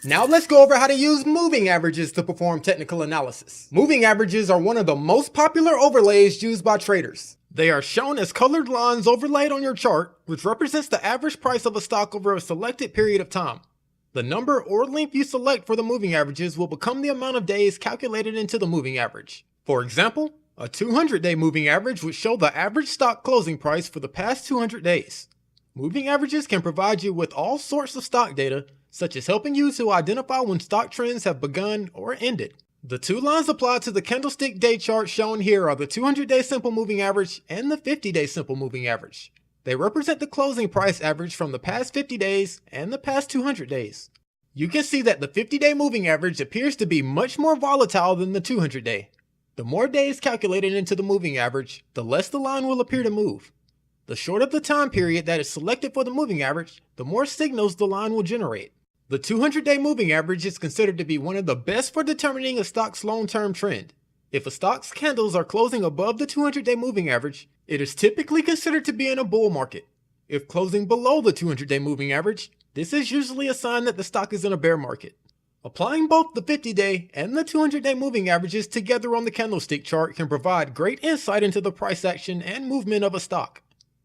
Now let's go over how to use moving averages to perform technical analysis. Moving averages are one of the most popular overlays used by traders. They are shown as colored lines overlaid on your chart, which represents the average price of a stock over a selected period of time. The number or length you select for the moving averages will become the amount of days calculated into the moving average. For example, a 200-day moving average would show the average stock closing price for the past 200 days. Moving averages can provide you with all sorts of stock data, such as helping you to identify when stock trends have begun or ended. The two lines applied to the candlestick day chart shown here are the 200-day simple moving average and the 50-day simple moving average. They represent the closing price average from the past 50 days and the past 200 days. You can see that the 50-day moving average appears to be much more volatile than the 200-day. The more days calculated into the moving average, the less the line will appear to move. The shorter the time period that is selected for the moving average, the more signals the line will generate. The 200-day moving average is considered to be one of the best for determining a stock's long-term trend. If a stock's candles are closing above the 200-day moving average, it is typically considered to be in a bull market. If closing below the 200-day moving average, this is usually a sign that the stock is in a bear market. Applying both the 50-day and the 200-day moving averages together on the candlestick chart can provide great insight into the price action and movement of a stock.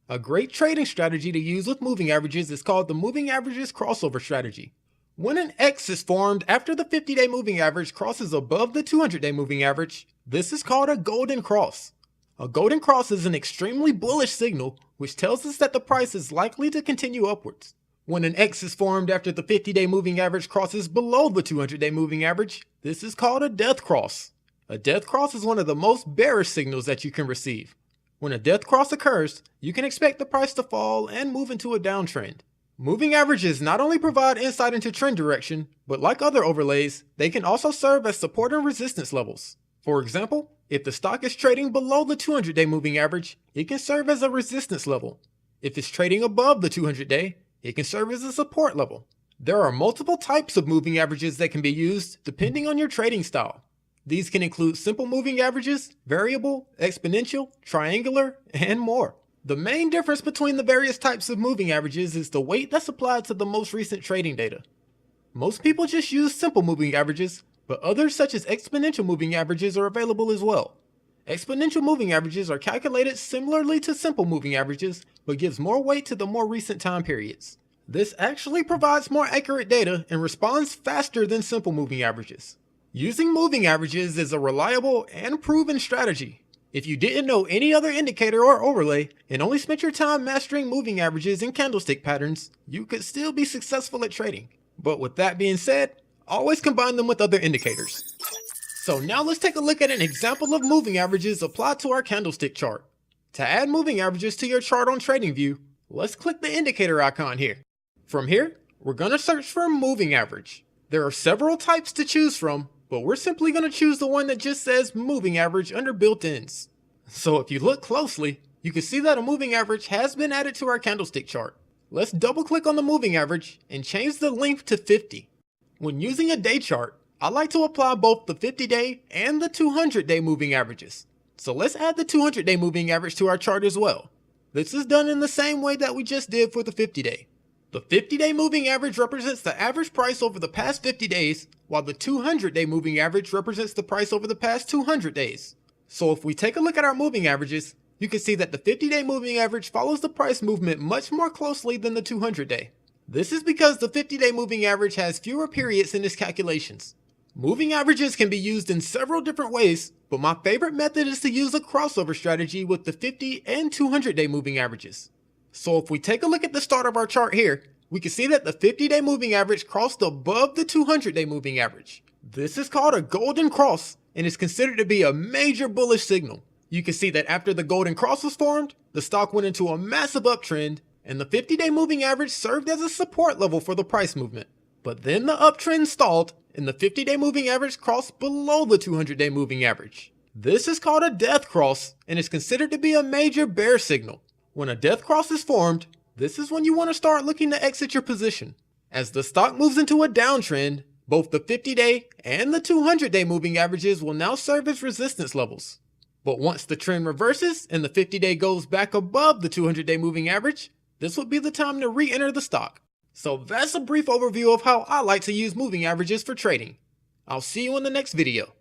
A great trading strategy to use with moving averages is called the moving averages crossover strategy. When an X is formed after the 50-day moving average crosses above the 200-day moving average, this is called a golden cross. A golden cross is an extremely bullish signal which tells us that the price is likely to continue upwards. When an X is formed after the 50-day moving average crosses below the 200-day moving average, this is called a death cross. A death cross is one of the most bearish signals that you can receive. When a death cross occurs, you can expect the price to fall and move into a downtrend. Moving averages not only provide insight into trend direction, but like other overlays, they can also serve as support and resistance levels. For example, if the stock is trading below the 200-day moving average, it can serve as a resistance level. If it's trading above the 200-day, it can serve as a support level. There are multiple types of moving averages that can be used depending on your trading style. These can include simple moving averages, variable, exponential, triangular, and more. The main difference between the various types of moving averages is the weight that's applied to the most recent trading data. Most people just use simple moving averages, but others such as exponential moving averages are available as well. Exponential moving averages are calculated similarly to simple moving averages, but gives more weight to the more recent time periods. This actually provides more accurate data and responds faster than simple moving averages. Using moving averages is a reliable and proven strategy. If you didn't know any other indicator or overlay and only spent your time mastering moving averages and candlestick patterns, you could still be successful at trading. But with that being said, always combine them with other indicators. So now let's take a look at an example of moving averages applied to our candlestick chart. To add moving averages to your chart on TradingView, let's click the indicator icon here. From here, we're going to search for moving average. There are several types to choose from, but we're simply going to choose the one that just says moving average under built-ins. So if you look closely, you can see that a moving average has been added to our candlestick chart. Let's double click on the moving average and change the length to 50. When using a day chart, I like to apply both the 50-day and the 200-day moving averages. So let's add the 200-day moving average to our chart as well. This is done in the same way that we just did for the 50-day. The 50-day moving average represents the average price over the past 50 days, while the 200-day moving average represents the price over the past 200 days. So if we take a look at our moving averages, you can see that the 50-day moving average follows the price movement much more closely than the 200-day. This is because the 50-day moving average has fewer periods in its calculations. Moving averages can be used in several different ways, but my favorite method is to use a crossover strategy with the 50 and 200-day moving averages. So if we take a look at the start of our chart here, we can see that the 50-day moving average crossed above the 200-day moving average. This is called a golden cross and is considered to be a major bullish signal. You can see that after the golden cross was formed, the stock went into a massive uptrend and the 50-day moving average served as a support level for the price movement. But then the uptrend stalled and the 50-day moving average crossed below the 200-day moving average. This is called a death cross and is considered to be a major bear signal. When a death cross is formed, this is when you want to start looking to exit your position. As the stock moves into a downtrend, both the 50-day and the 200-day moving averages will now serve as resistance levels. But once the trend reverses and the 50-day goes back above the 200-day moving average, this would be the time to re-enter the stock. So that's a brief overview of how I like to use moving averages for trading. I'll see you in the next video.